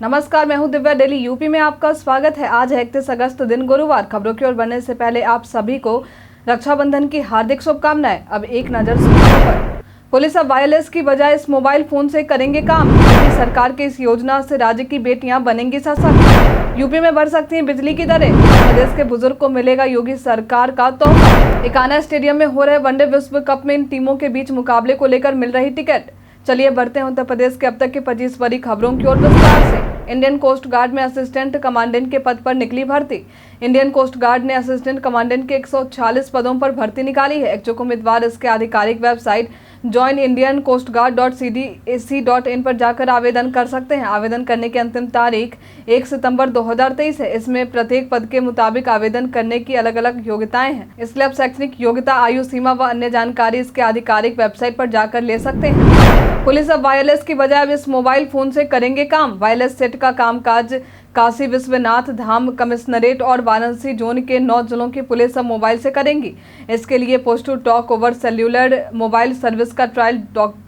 नमस्कार, मैं हूं दिव्या। डेली यूपी में आपका स्वागत है। आज है 31 अगस्त, दिन गुरुवार। खबरों की ओर बढ़ने से पहले आप सभी को रक्षाबंधन की हार्दिक शुभकामनाएं। अब एक नजर सुर्खियों पर। पुलिस अब वायरलेस की बजाय इस मोबाइल फोन से करेंगे काम। यूपी सरकार की इस योजना से राज्य की बेटियां बनेंगी सशक्त। यूपी में बढ़ सकती हैं बिजली की दरें। प्रदेश के बुजुर्ग को मिलेगा योगी सरकार का तोहफा। इकाना स्टेडियम में हो रहे वनडे विश्व कप में इन टीमों के बीच मुकाबले को लेकर मिल रही टिकट। चलिए बढ़ते हैं उत्तर प्रदेश के अब तक की 25 बड़ी खबरों की ओर विस्तार से। इंडियन कोस्ट गार्ड में असिस्टेंट कमांडेंट के पद पर निकली भर्ती। इंडियन कोस्ट गार्ड ने असिस्टेंट कमांडेंट के 146 पदों पर भर्ती निकाली है। इच्छुक उम्मीदवार इसके आधिकारिक वेबसाइट joinindiancoastguard.cdc.in पर जाकर आवेदन कर सकते हैं। आवेदन करने की अंतिम तारीख 1 सितंबर 2023 है। इसमें प्रत्येक पद के मुताबिक आवेदन करने की अलग अलग योग्यताएं हैं। इसलिए आप शैक्षणिक योग्यता, आयु सीमा व अन्य जानकारी इसके आधिकारिक वेबसाइट पर जाकर ले सकते हैं। पुलिस अब वायरलेस की बजाय अब इस मोबाइल फोन से करेंगे काम। वायरलेस सेट का कामकाज काशी विश्वनाथ धाम कमिश्नरेट और वाराणसी जोन के 9 जिलों की पुलिस अब मोबाइल से करेंगी। इसके लिए post to talk over cellular mobile service का trial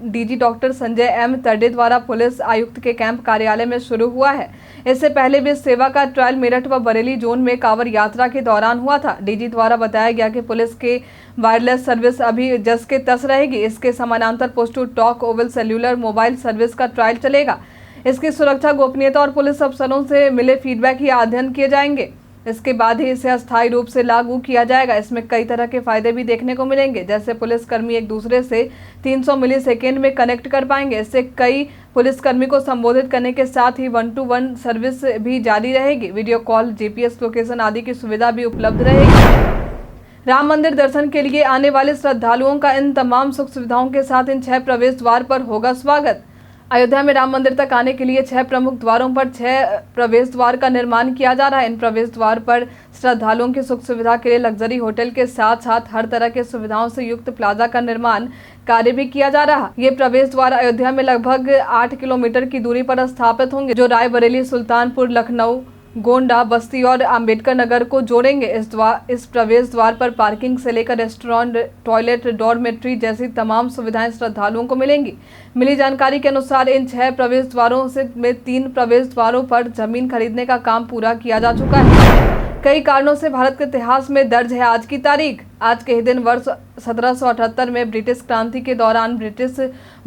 DG doctor Sanjay M Tarde द्वारा पुलिस आयुक्त के कैंप कार्यालय में शुरू हुआ है। इससे पहले भी इस सेवा का ट्रायल मेरठ व बरेली जोन में कांवड़ यात्रा के दौरान हुआ था। डीजी द्वारा बताया गया कि पुलिस के वायरलेस सर्विस अभी जस के तस रहेगी। इसके समानांतर post to talk over cellular mobile service का ट्रायल चलेगा। इसकी सुरक्षा, गोपनीयता और पुलिस अफसरों से मिले फीडबैक ही अध्ययन किए जाएंगे। इसके बाद ही इसे अस्थायी रूप से लागू किया जाएगा। इसमें कई तरह के फायदे भी देखने को मिलेंगे, जैसे पुलिसकर्मी एक दूसरे से 300 मिलीसेकेंड में कनेक्ट कर पाएंगे। इससे कई पुलिसकर्मी को संबोधित करने के साथ ही 1-to-1 सर्विस भी जारी रहेगी। वीडियो कॉल, जीपीएस लोकेशन आदि की सुविधा भी उपलब्ध रहेगी। राम मंदिर दर्शन के लिए आने वाले श्रद्धालुओं का इन तमाम सुख सुविधाओं के साथ इन 6 प्रवेश द्वार पर होगा स्वागत। अयोध्या में राम मंदिर तक आने के लिए 6 प्रमुख द्वारों पर 6 प्रवेश द्वार का निर्माण किया जा रहा है। इन प्रवेश द्वार पर श्रद्धालुओं की सुख सुविधा के लिए लग्जरी होटल के साथ साथ हर तरह के सुविधाओं से युक्त प्लाजा का निर्माण कार्य भी किया जा रहा है। ये प्रवेश द्वार अयोध्या में लगभग 8 किलोमीटर की दूरी पर स्थापित होंगे, जो रायबरेली, सुल्तानपुर, लखनऊ, गोंडा, बस्ती और अंबेडकर नगर को जोड़ेंगे। इस प्रवेश द्वार पर पार्किंग से लेकर रेस्टोरेंट, टॉयलेट, डॉर्मेट्री जैसी तमाम सुविधाएं श्रद्धालुओं को मिलेंगी। मिली जानकारी के अनुसार इन 6 प्रवेश द्वारों में 3 प्रवेश द्वारों पर जमीन खरीदने का काम पूरा किया जा चुका है। कई कारणों से भारत के इतिहास में दर्ज है आज की तारीख। आज के ही दिन वर्ष 1778 में ब्रिटिश क्रांति के दौरान ब्रिटिश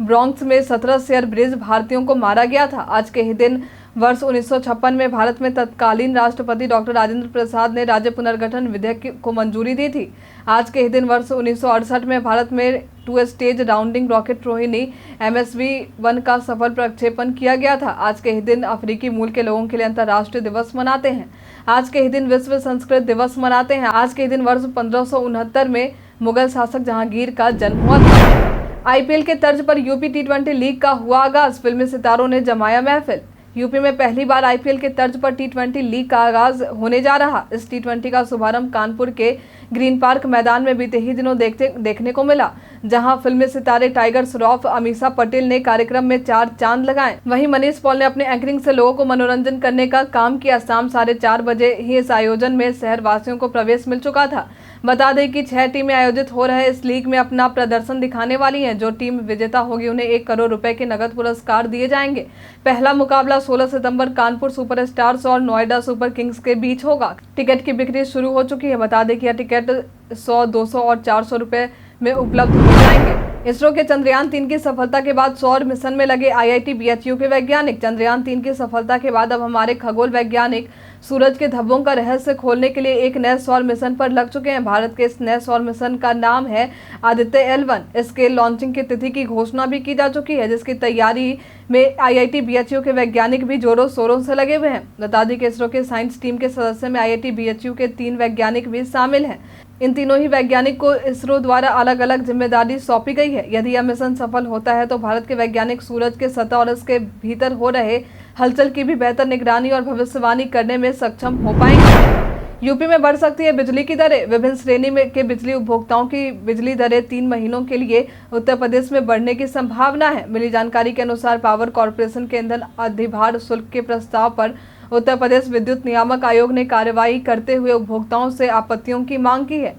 ब्रोंक्स में 17 शेयर ब्रिज भारतीयों को मारा गया था। आज के ही दिन वर्ष 1956 में भारत में तत्कालीन राष्ट्रपति डॉक्टर राजेंद्र प्रसाद ने राज्य पुनर्गठन विधेयक को मंजूरी दी थी। आज के ही दिन वर्ष 1968 में भारत में 2 stage rounding rocket Rohini MSV-1 का सफल प्रक्षेपण किया गया था। आज के ही दिन अफ्रीकी मूल के लोगों के लिए अंतर्राष्ट्रीय दिवस मनाते हैं। आज के ही दिन विश्व संस्कृत दिवस मनाते हैं। आज के ही दिन वर्ष 1569 में मुगल शासक जहांगीर का जन्म हुआ था। IPL के तर्ज पर यूपी T20 लीग का हुआ आगाज। फिल्मी सितारों ने जमाया महफिल। यूपी में पहली बार IPL के तर्ज पर T20 लीग का आगाज होने जा रहा। इस T20 का शुभारंभ कानपुर के ग्रीन पार्क मैदान में बीते ही दिनों देखने को मिला, जहां फिल्मी सितारे टाइगर श्रॉफ, अमीषा पटेल ने कार्यक्रम में 4 चांद लगाए। वहीं मनीष पॉल ने अपने एंकरिंग से लोगों को मनोरंजन करने का काम किया। शाम 4:30 बजे ही इस आयोजन में शहर वासियों को प्रवेश मिल चुका था। बता दें कि 6 टीमें आयोजित हो रहे इस लीग में अपना प्रदर्शन दिखाने वाली हैं। जो टीम विजेता होगी उन्हें 1 करोड़ रुपए के नगद पुरस्कार दिए जाएंगे। पहला मुकाबला 16 सितंबर कानपुर सुपर स्टार्स और नोएडा सुपर किंग्स के बीच होगा। टिकट की बिक्री शुरू हो चुकी है। बता दें कि यह टिकट 100, 200 और 400 रुपए में उपलब्ध हो जाएंगे। इसरो के चंद्रयान 3 की सफलता के बाद सौर मिशन में लगे IIT BHU के वैज्ञानिक। चंद्रयान 3 की सफलता के बाद अब हमारे खगोल वैज्ञानिक सूरज के धब्बों का रहस्य खोलने के लिए एक नए सौर मिशन पर लग चुके हैं। भारत के इस नए सौर मिशन का नाम है आदित्य L1। इसके लॉन्चिंग की तिथि की घोषणा भी की जा चुकी है, जिसकी तैयारी में IIT BHU के वैज्ञानिक भी जोरों शोरों से लगे हुए हैं। बता दें कि इसरो के साइंस टीम के सदस्य में IIT BHU के 3 वैज्ञानिक भी शामिल हैं। इन तीनों ही वैज्ञानिक को इसरो द्वारा अलग अलग जिम्मेदारी सौंपी गई है। यदि यह मिशन सफल होता है तो भारत के वैज्ञानिक सूरज के सतह और इसके भीतर हो रहे हलचल की भी बेहतर निगरानी और भविष्यवाणी करने में सक्षम हो पाएंगे। यूपी में बढ़ सकती है बिजली की दरें। विभिन्न श्रेणी में के बिजली उपभोक्ताओं की बिजली दरें 3 महीनों के लिए उत्तर प्रदेश में बढ़ने की संभावना है। मिली जानकारी के अनुसार पावर कॉर्पोरेशन के ईंधन अधिभार शुल्क के प्रस्ताव पर उत्तर प्रदेश विद्युत नियामक आयोग ने कार्रवाई करते हुए उपभोक्ताओं से आपत्तियों की मांग की है।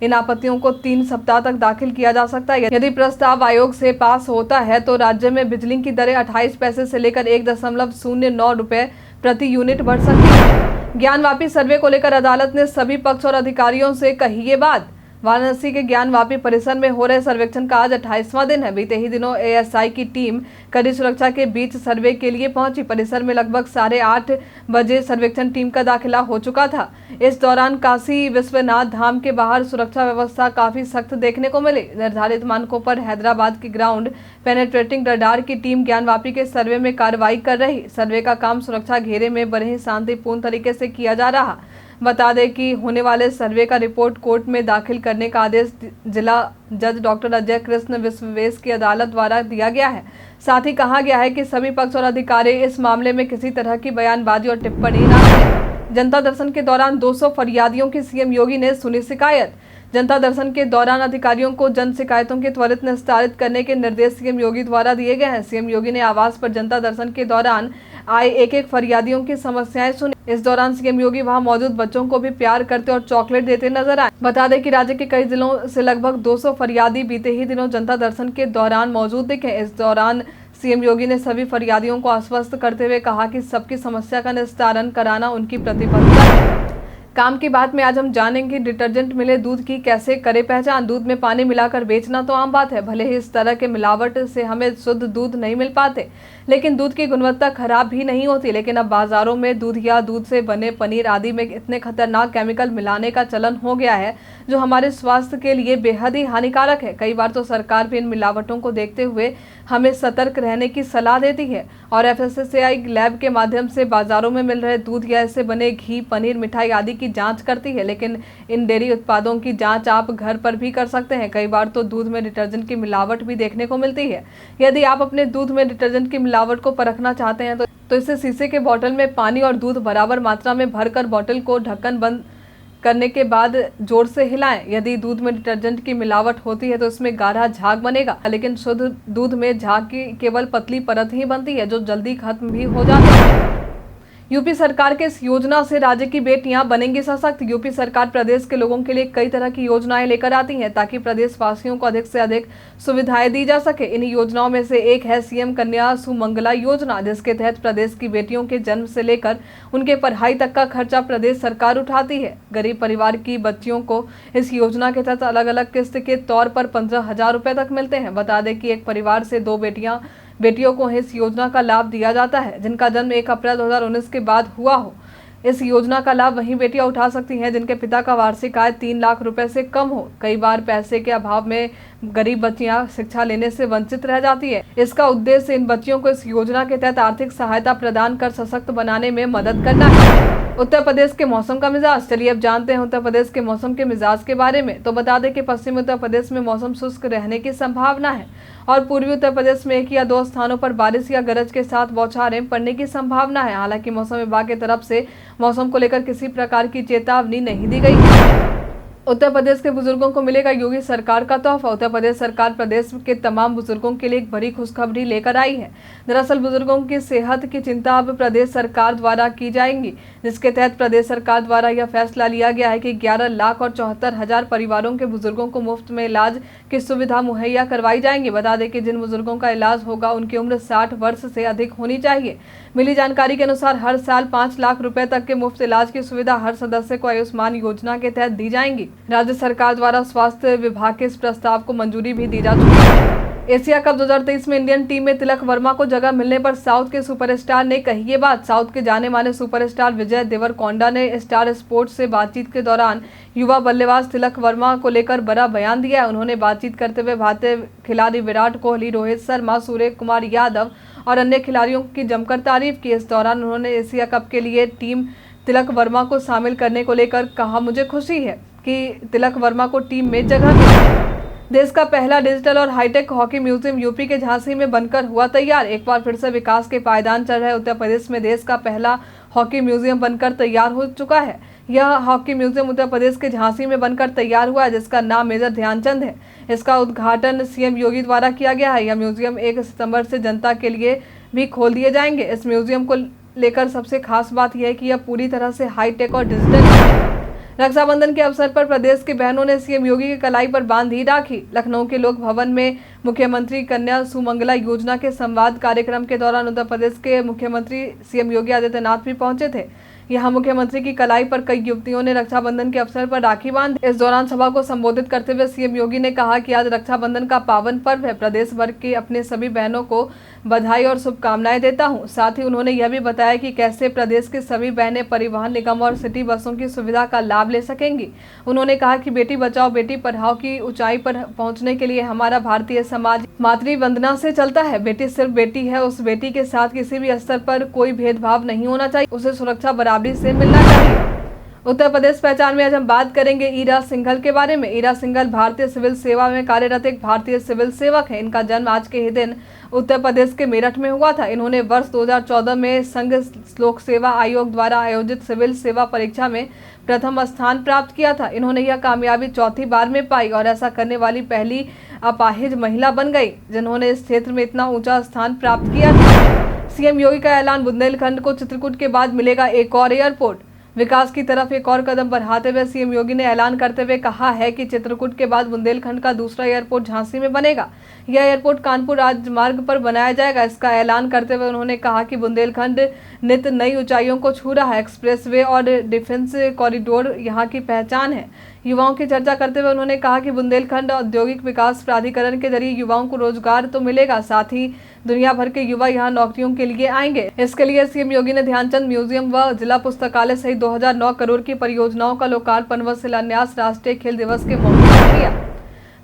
इन आपत्तियों को 3 सप्ताह तक दाखिल किया जा सकता है। यदि प्रस्ताव आयोग से पास होता है तो राज्य में बिजली की दरें 28 पैसे से लेकर 1.09 रुपए प्रति यूनिट बढ़ सकती है। ज्ञानवापी सर्वे को लेकर अदालत ने सभी पक्ष और अधिकारियों से कही ये बात। वाराणसी के ज्ञानवापी परिसर में हो रहे सर्वेक्षण का आज 28वां दिन है। बीते ही दिनों एएसआई की टीम कड़ी सुरक्षा के बीच सर्वे के लिए पहुंची। परिसर में लगभग 8:30 बजे सर्वेक्षण टीम का दाखिला हो चुका था। इस दौरान काशी विश्वनाथ धाम के बाहर सुरक्षा व्यवस्था काफी सख्त देखने को मिली। निर्धारित मानकों पर हैदराबाद की ग्राउंड पेनेट्रेटिंग रडार की टीम ज्ञानवापी के सर्वे में कार्रवाई कर रही। सर्वे का काम सुरक्षा घेरे में बड़े ही शांतिपूर्ण तरीके से किया जा रहा। बता दें कि होने वाले सर्वे का रिपोर्ट कोर्ट में दाखिल करने का आदेश जिला जज डॉक्टर अजय कृष्ण विश्वेश की अदालत द्वारा दिया गया है। साथ ही कहा गया है कि सभी पक्ष और अधिकारी इस मामले में किसी तरह की बयानबाजी और टिप्पणी न करें। जनता दर्शन के दौरान 200 फरियादियों की सीएम योगी ने सुनी शिकायत। जनता दर्शन के दौरान अधिकारियों को जन शिकायतों के त्वरित निस्तारित करने के निर्देश सीएम योगी द्वारा दिए गए हैं। सीएम योगी ने आवास पर जनता दर्शन के दौरान आए एक फरियादियों की समस्याएं सुनी। इस दौरान सीएम योगी वहां मौजूद बच्चों को भी प्यार करते और चॉकलेट देते नजर आए। बता दें कि राज्य के कई जिलों से लगभग 200 फरियादी बीते ही दिनों जनता दर्शन के दौरान मौजूद दिखे। इस दौरान सीएम योगी ने सभी फरियादियों को आश्वस्त करते हुए कहा कि सबकी समस्या का निस्तारण कराना उनकी प्रतिबद्धता है। काम की बात में आज हम जानेंगे डिटर्जेंट मिले दूध की कैसे करे पहचान। दूध में पानी मिलाकर बेचना तो आम बात है। भले ही इस तरह के मिलावट से हमें शुद्ध दूध नहीं मिल पाते, लेकिन दूध की गुणवत्ता खराब भी नहीं होती। लेकिन अब बाजारों में दूध या दूध से बने पनीर आदि में इतने खतरनाक केमिकल मिलाने का चलन हो गया है जो हमारे स्वास्थ्य के लिए बेहद ही हानिकारक है। कई बार तो सरकार भी इन मिलावटों को देखते हुए हमें सतर्क रहने की सलाह देती है और एफएसएसएआई लैब के माध्यम से बाजारों में मिल रहे दूध या इससे बने घी, पनीर, मिठाई आदि की जांच करती है। लेकिन इन डेयरी उत्पादों की जांच आप घर पर भी कर सकते हैं। कई बार तो दूध में डिटर्जेंट की मिलावट भी देखने को मिलती है। यदि आप अपने दूध में डिटर्जेंट की मिलावट को परखना चाहते हैं तो इसे शीशे के बोतल में पानी और दूध बराबर मात्रा में भरकर बोतल को ढक्कन बंद करने के बाद जोर से हिलाएं। यदि दूध में डिटर्जेंट की मिलावट होती है तो इसमें गाढ़ा झाग बनेगा, लेकिन शुद्ध दूध में झाग की केवल पतली परत ही बनती है जो जल्दी खत्म भी हो जाती है। यूपी सरकार के इस योजना से राज्य की बेटियां बनेंगी सशक्त। यूपी सरकार प्रदेश के लोगों के लिए कई तरह की योजनाएं लेकर आती है ताकि प्रदेश वासियों को अधिक से अधिक सुविधाएं दी जा सके। इन योजनाओं में से एक है सीएम कन्या सुमंगला योजना, जिसके तहत प्रदेश की बेटियों के जन्म से लेकर उनके पढ़ाई तक का खर्चा प्रदेश सरकार उठाती है। गरीब परिवार की बच्चियों को इस योजना के तहत अलग अलग किस्त के तौर पर 15,000 रुपए तक मिलते हैं। बता दें कि एक परिवार से 2 बेटियों को इस योजना का लाभ दिया जाता है जिनका जन्म 1 अप्रैल 2019 के बाद हुआ हो। इस योजना का लाभ वही बेटियां उठा सकती हैं जिनके पिता का वार्षिक आय 3 लाख रुपए से कम हो। कई बार पैसे के अभाव में गरीब बच्चियां शिक्षा लेने से वंचित रह जाती है। इसका उद्देश्य इन बच्चियों को इस योजना के तहत आर्थिक सहायता प्रदान कर सशक्त बनाने में मदद करना है। उत्तर प्रदेश के मौसम का मिजाज, चलिए अब जानते हैं उत्तर प्रदेश के मौसम के मिजाज के बारे में। तो बता दें कि पश्चिमी उत्तर प्रदेश में मौसम शुष्क रहने की संभावना है और पूर्वी उत्तर प्रदेश में 1 या 2 स्थानों पर बारिश या गरज के साथ बौछारें पड़ने की संभावना है। हालांकि मौसम विभाग की तरफ से मौसम को लेकर किसी प्रकार की चेतावनी नहीं दी गई है। उत्तर प्रदेश के बुजुर्गों को मिलेगा योगी सरकार का तोहफा। उत्तर प्रदेश सरकार प्रदेश के तमाम बुजुर्गों के लिए एक बड़ी खुशखबरी लेकर आई है। दरअसल बुजुर्गों की सेहत की चिंता अब प्रदेश सरकार द्वारा की जाएगी, जिसके तहत प्रदेश सरकार द्वारा यह फैसला लिया गया है कि 11,74,000 परिवारों के बुजुर्गों को मुफ्त में इलाज की सुविधा मुहैया करवाई जाएंगी। बता दें कि जिन बुजुर्गों का इलाज होगा उनकी उम्र 60 वर्ष से अधिक होनी चाहिए। मिली जानकारी के अनुसार हर साल 5 लाख रुपए तक के मुफ्त इलाज की सुविधा हर सदस्य को आयुष्मान योजना के तहत दी जाएंगी। राज्य सरकार द्वारा स्वास्थ्य विभाग के इस प्रस्ताव को मंजूरी भी दी जा चुकी है। एशिया कप 2023 में इंडियन टीम में तिलक वर्मा को जगह मिलने पर साउथ के सुपरस्टार ने कही ये बात। साउथ के जाने माने सुपरस्टार विजय देवरकोंडा ने स्टार स्पोर्ट्स से बातचीत के दौरान युवा बल्लेबाज तिलक वर्मा को लेकर बड़ा बयान दिया है। उन्होंने बातचीत करते हुए भारतीय खिलाड़ी विराट कोहली, रोहित शर्मा, सूर्य कुमार यादव और अन्य खिलाड़ियों की जमकर तारीफ की। इस दौरान उन्होंने एशिया कप के लिए टीम तिलक वर्मा को शामिल करने को लेकर कहा, मुझे खुशी है कि तिलक वर्मा को टीम में जगह मिली। देश का पहला डिजिटल और हाईटेक हॉकी म्यूजियम यूपी के झांसी में बनकर हुआ तैयार। एक बार फिर से विकास के पायदान चढ़ रहे उत्तर प्रदेश में देश का पहला हॉकी म्यूजियम बनकर तैयार हो चुका है। यह हॉकी म्यूजियम उत्तर प्रदेश के झांसी में बनकर तैयार हुआ है, जिसका नाम मेजर ध्यानचंद है। इसका उद्घाटन सीएम योगी द्वारा किया गया है। यह म्यूजियम 1 सितंबर से जनता के लिए भी खोल दिए जाएंगे। इस म्यूजियम को लेकर सबसे खास बात यह है कि यह पूरी तरह से हाईटेक और डिजिटल है। रक्षाबंधन के अवसर पर प्रदेश की बहनों ने सीएम योगी की कलाई पर बांधी राखी। लखनऊ के लोक भवन में मुख्यमंत्री कन्या सुमंगला योजना के संवाद कार्यक्रम के दौरान उत्तर प्रदेश के मुख्यमंत्री सीएम योगी आदित्यनाथ भी पहुंचे थे। यहां मुख्यमंत्री की कलाई पर कई युवतियों ने रक्षाबंधन के अवसर पर राखी बांधी। इस दौरान सभा को संबोधित करते हुए सीएम योगी ने कहा कि आज रक्षाबंधन का पावन पर्व है। प्रदेश भर की अपने सभी बहनों को बधाई और शुभकामनाएं देता हूं। साथ ही उन्होंने यह भी बताया कि कैसे प्रदेश की सभी बहनें परिवहन निगम और सिटी बसों की सुविधा का लाभ ले सकेंगी। उन्होंने कहा कि बेटी बचाओ बेटी पढ़ाओ की ऊंचाई पर पहुंचने के लिए हमारा भारतीय समाज मातृ वंदना से चलता है। बेटी सिर्फ बेटी है, उस बेटी के साथ किसी भी स्तर पर कोई भेदभाव नहीं होना चाहिए, उसे सुरक्षा बराबरी से मिलना चाहिए। उत्तर प्रदेश पहचान में आज हम बात करेंगे ईरा सिंघल के बारे में। ईरा सिंघल भारतीय सिविल सेवा में कार्यरत एक भारतीय सिविल सेवक है। इनका जन्म आज के ही दिन उत्तर प्रदेश के मेरठ में हुआ था। इन्होंने वर्ष 2014 में संघ लोक सेवा आयोग द्वारा आयोजित सिविल सेवा परीक्षा में प्रथम स्थान प्राप्त किया था। इन्होंने यह कामयाबी चौथी बार में पाई और ऐसा करने वाली पहली अपाहिज महिला बन गई जिन्होंने इस क्षेत्र में इतना ऊंचा स्थान प्राप्त किया था। सीएम योगी का ऐलान, बुंदेलखंड को चित्रकूट के बाद मिलेगा एक और एयरपोर्ट। विकास की तरफ एक और कदम बढ़ाते हुए सीएम योगी ने ऐलान करते हुए कहा है कि चित्रकूट के बाद बुंदेलखंड का दूसरा एयरपोर्ट झांसी में बनेगा। यह एयरपोर्ट कानपुर राजमार्ग पर बनाया जाएगा। इसका ऐलान करते हुए उन्होंने कहा कि बुंदेलखंड नित नई ऊंचाइयों को छू रहा है। एक्सप्रेसवे और डिफेंस कॉरिडोर यहाँ की पहचान है। युवाओं की चर्चा करते हुए उन्होंने कहा कि बुंदेलखंड औद्योगिक विकास प्राधिकरण के जरिए युवाओं को रोजगार तो मिलेगा, साथ ही दुनिया भर के युवा यहाँ नौकरियों के लिए आएंगे। इसके लिए सीएम योगी ने ध्यानचंद म्यूजियम व जिला पुस्तकालय सहित 2009 करोड़ की परियोजनाओं का लोकार्पण व शिलान्यास राष्ट्रीय खेल दिवस के मौके पर किया।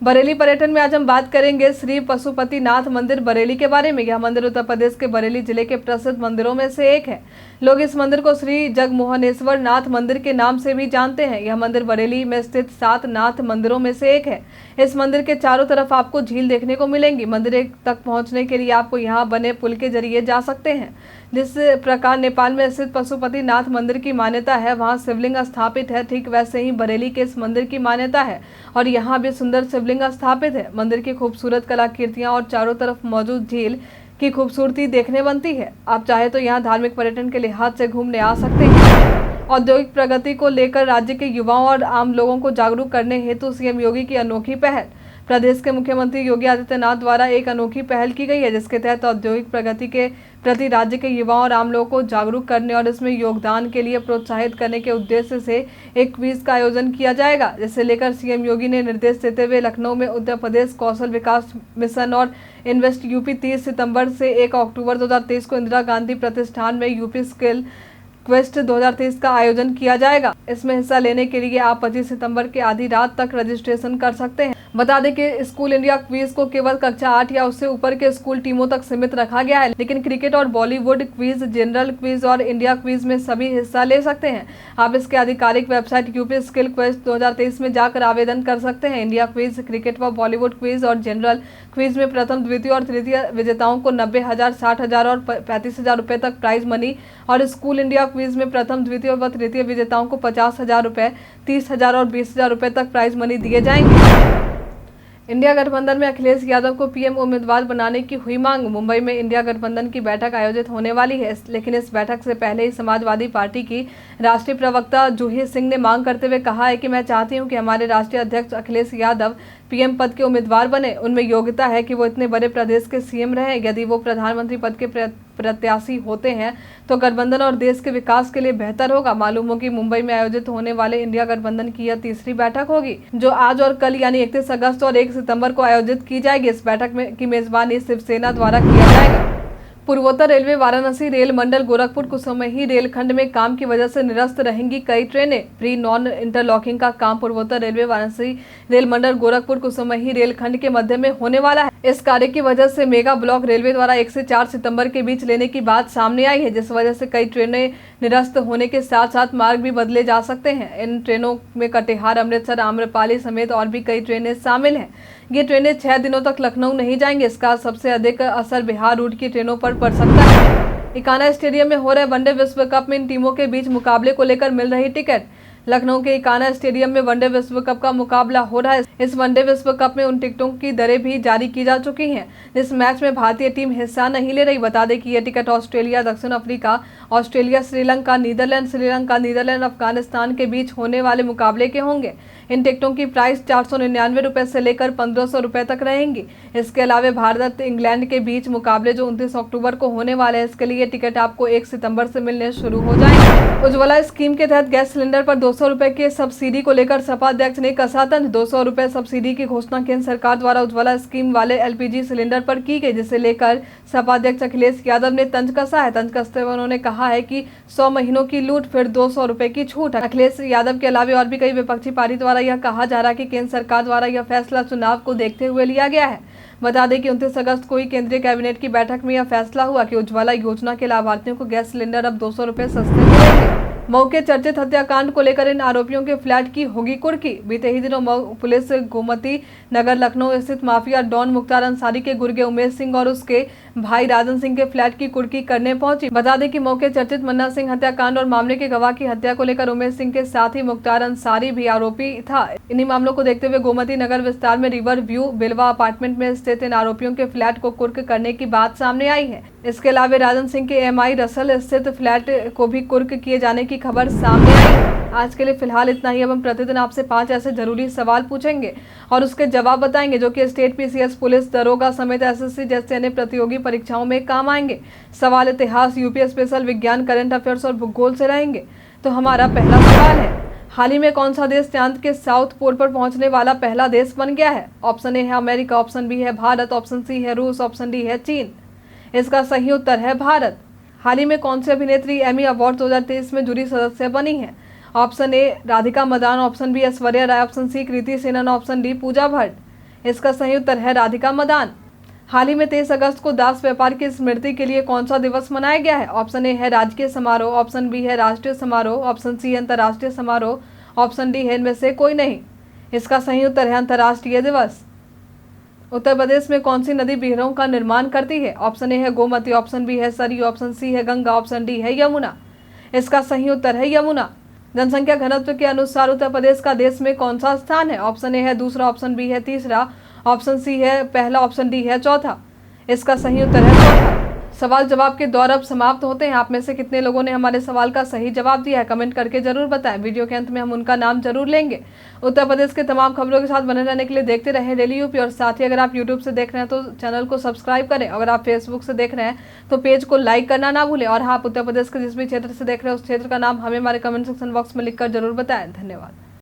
बरेली पर्यटन में आज हम बात करेंगे श्री पशुपतिनाथ मंदिर बरेली के बारे में। यह मंदिर उत्तर प्रदेश के बरेली जिले के प्रसिद्ध मंदिरों में से एक है। लोग इस मंदिर को श्री जगमोहनेश्वर नाथ मंदिर के नाम से भी जानते हैं। यह मंदिर बरेली में स्थित 7 नाथ मंदिरों में से एक है। इस मंदिर के चारों तरफ आपको झील देखने को मिलेंगी। मंदिर तक पहुंचने के लिए आपको यहाँ बने पुल के जरिए जा सकते हैं। जिस प्रकार नेपाल में स्थित पशुपतिनाथ मंदिर की मान्यता है, वहाँ शिवलिंग स्थापित है, ठीक वैसे ही बरेली के इस मंदिर की मान्यता है और यहाँ भी सुंदर शिवलिंग स्थापित है। मंदिर की खूबसूरत कलाकृतियाँ और चारों तरफ मौजूद झील की खूबसूरती देखने बनती है। आप चाहे तो यहाँ धार्मिक पर्यटन के लिहाज से घूमने आ सकते हैं। औद्योगिक प्रगति को लेकर राज्य के युवाओं और आम लोगों को जागरूक करने हेतु सीएम योगी की अनोखी पहल। प्रदेश के मुख्यमंत्री योगी आदित्यनाथ द्वारा एक अनोखी पहल की गई है, जिसके तहत औद्योगिक प्रगति के प्रति राज्य के युवाओं और आम लोगों को जागरूक करने और इसमें योगदान के लिए प्रोत्साहित करने के उद्देश्य से एक क्विज का आयोजन किया जाएगा। जिसे लेकर सीएम योगी ने निर्देश देते हुए लखनऊ में उत्तर प्रदेश कौशल विकास मिशन और इन्वेस्ट यूपी 30 सितंबर से 1 अक्टूबर 2023 को इंदिरा गांधी प्रतिष्ठान में यूपी स्किल क्वेस्ट 2023 का आयोजन किया जाएगा। इसमें हिस्सा लेने के लिए आप 25 सितंबर की आधी रात तक रजिस्ट्रेशन कर सकते हैं। बता दें कि स्कूल इंडिया क्विज को केवल कक्षा 8 या उससे ऊपर के स्कूल टीमों तक सीमित रखा गया है, लेकिन क्रिकेट और बॉलीवुड क्विज, जनरल क्विज और इंडिया क्विज में सभी हिस्सा ले सकते हैं। आप इसके आधिकारिक वेबसाइट यूपी स्किल क्वेस्ट 2023 में जाकर आवेदन कर सकते हैं। इंडिया क्विज, क्रिकेट व बॉलीवुड क्विज और जनरल क्विज में प्रथम, द्वितीय और तृतीय विजेताओं को 90,000, 60,000 और 35,000 रुपये तक प्राइज मनी और स्कूल इंडिया क्विज में प्रथम, द्वितीय व तृतीय विजेताओं को 50,000 रुपये, 30,000 और 20,000 रुपये तक प्राइज मनी दिए जाएंगे। इंडिया गठबंधन में अखिलेश यादव को पीएम उम्मीदवार बनाने की हुई मांग। मुंबई में इंडिया गठबंधन की बैठक आयोजित होने वाली है, लेकिन इस बैठक से पहले ही समाजवादी पार्टी की राष्ट्रीय प्रवक्ता जूही सिंह ने मांग करते हुए कहा है कि मैं चाहती हूं कि हमारे राष्ट्रीय अध्यक्ष अखिलेश यादव पीएम पद के उम्मीदवार बने। उनमें योग्यता है कि वो इतने बड़े प्रदेश के सीएम रहे। यदि वो प्रधानमंत्री पद के प्रत्याशी होते हैं तो गठबंधन और देश के विकास के लिए बेहतर होगा। मालूम हो कि मुंबई में आयोजित होने वाले इंडिया गठबंधन की यह तीसरी बैठक होगी, जो आज और कल यानी 31 अगस्त और 1 सितंबर को आयोजित की जाएगी। इस बैठक में की मेजबानी शिवसेना द्वारा किया जाएगा। पूर्वोत्तर रेलवे वाराणसी रेल मंडल गोरखपुर कुसुमही रेलखंड में काम की वजह से निरस्त रहेंगी कई ट्रेनें। प्री नॉन इंटरलॉकिंग का काम पूर्वोत्तर रेलवे वाराणसी रेल मंडल गोरखपुर कुसुमही रेलखंड के मध्य में होने वाला है। इस कार्य की वजह से मेगा ब्लॉक रेलवे द्वारा 1 से 4 सितंबर के बीच लेने की बात सामने आई है, जिस वजह से कई ट्रेनें निरस्त होने के साथ साथ मार्ग भी बदले जा सकते हैं। इन ट्रेनों में कटिहार, अमृतसर, आम्रपाली समेत और भी कई ट्रेनें शामिल हैं। ये ट्रेनें 6 दिनों तक लखनऊ नहीं जाएंगी। इसका सबसे अधिक असर बिहार रूट की ट्रेनों पर पड़ सकता है। इकाना स्टेडियम में हो रहे वनडे विश्व कप में इन टीमों के बीच मुकाबले को लेकर मिल रही टिकट। लखनऊ के इकाना स्टेडियम में वनडे विश्व कप का मुकाबला हो रहा है। इस वनडे विश्व कप में उन टिकटों की दरें भी जारी की जा चुकी हैं। इस मैच में भारतीय टीम हिस्सा नहीं ले रही। बता दें कि ये टिकट ऑस्ट्रेलिया, दक्षिण Africa, Australia, Sri Lanka, Netherland, Afghanistan के बीच होने वाले मुकाबले के होंगे। इन टिकटों की प्राइस 499 रुपए से लेकर 1500 रुपए तक रहेंगी। इसके अलावा भारत इंग्लैंड के बीच मुकाबले जो 29 अक्टूबर को होने वाले हैं, इसके लिए टिकट आपको 1 सितंबर से मिलने शुरू हो जाएंगे। उज्ज्वला स्कीम के तहत गैस सिलेंडर पर 200 रुपए के सब्सिडी को लेकर सपा अध्यक्ष ने कसा तंज। 200 रुपए सब्सिडी की घोषणा केंद्र सरकार द्वारा उज्ज्वला स्कीम वाले एलपीजी सिलेंडर पर की गई, जिसे लेकर सपा अध्यक्ष अखिलेश यादव ने तंज कसा है। तंज कसते हुए उन्होंने कहा है कि 100 महीनों की लूट, फिर 200 रुपए की छूट। अखिलेश यादव के अलावा और भी कई विपक्षी पार्टी द्वारा यह कहा जा रहा है कि केंद्र सरकार द्वारा यह फैसला चुनाव को देखते हुए लिया गया है। बता दें कि 29 अगस्त को ही केंद्रीय कैबिनेट की बैठक में यह फैसला हुआ कि उज्ज्वला योजना के लाभार्थियों को गैस सिलेंडर अब 200 रुपए सस्ते मिलेंगे। मऊ के चर्चित हत्याकांड को लेकर इन आरोपियों के फ्लैट की होगी कुर्की। बीते ही दिनों मऊ पुलिस गोमती नगर लखनऊ स्थित माफिया डॉन मुख्तार अंसारी के गुर्गे उमेश सिंह और उसके भाई राजन सिंह के फ्लैट की कुर्की करने पहुंची। बता दें कि मऊ के चर्चित मन्ना सिंह हत्याकांड और मामले के गवाह की हत्या को लेकर उमेश सिंह के साथ ही मुख्तार अंसारी भी आरोपी था। इन्हीं मामलों को देखते हुए गोमती नगर विस्तार में रिवर व्यू बिलवा अपार्टमेंट में स्थित इन आरोपियों के फ्लैट को कुर्क करने की बात सामने आई है। इसके अलावा राजन सिंह के एमआई रसल स्थित फ्लैट को भी कुर्क किए जाने की खबर सामने आई है। आज के लिए फिलहाल इतना ही। अब हम प्रतिदिन आपसे 5 ऐसे जरूरी सवाल पूछेंगे और उसके जवाब बताएंगे जो कि स्टेट पीसीएस, पुलिस दरोगा समेत एसएससी जैसे अन्य प्रतियोगी परीक्षाओं में काम आएंगे। सवाल इतिहास, यूपी स्पेशल, विज्ञान, करंट अफेयर्स और भूगोल से रहेंगे। तो हमारा पहला सवाल है, हाल ही में कौन सा देश चांद के साउथ पोल पर पहुंचने वाला पहला देश बन गया है? ऑप्शन ए है अमेरिका, ऑप्शन बी है भारत, ऑप्शन सी है रूस, ऑप्शन डी है चीन। इसका सही उत्तर है भारत। हाल ही में कौन सी अभिनेत्री एमी अवार्ड 2023 में जूरी सदस्य बनी है? Option A Radhika Madan, option B Aishwarya Rai, option C Kriti Sanon, option D Pooja Bhatt. इसका सही उत्तर है राधिका मदान। हाल ही में 23 अगस्त को दास व्यापार की स्मृति के लिए कौन सा दिवस मनाया गया है? ऑप्शन ए है राजकीय समारोह, ऑप्शन बी है राष्ट्रीय समारोह, ऑप्शन सी अंतर्राष्ट्रीय समारोह, ऑप्शन डी है इनमें से कोई नहीं। इसका सही उत्तर है अंतर्राष्ट्रीय दिवस। उत्तर प्रदेश में कौन सी नदी बिहरों का निर्माण करती है? ऑप्शन ए है गोमती, ऑप्शन बी है सरयू, ऑप्शन सी है गंगा, ऑप्शन डी है यमुना। इसका सही उत्तर है यमुना। जनसंख्या घनत्व के अनुसार उत्तर प्रदेश का देश में कौन सा स्थान है? ऑप्शन ए है दूसरा, ऑप्शन बी है तीसरा, ऑप्शन सी है पहला, ऑप्शन डी है चौथा। इसका सही उत्तर है चौथा। सवाल जवाब के दौर अब समाप्त होते हैं। आप में से कितने लोगों ने हमारे सवाल का सही जवाब दिया है, कमेंट करके जरूर बताएं। वीडियो के अंत में हम उनका नाम जरूर लेंगे। उत्तर प्रदेश के तमाम खबरों के साथ बने रहने के लिए देखते रहें डेली यूपी। और साथ ही अगर आप यूट्यूब से देख रहे हैं तो चैनल को सब्सक्राइब करें। अगर आप फेसबुक से देख रहे हैं तो पेज को लाइक करना ना भूलें। और आप उत्तर प्रदेश के जिस भी क्षेत्र से देख रहे हैं उस क्षेत्र का नाम हमें हमारे कमेंट सेक्शन बॉक्स में लिखकर जरूर बताएं। धन्यवाद।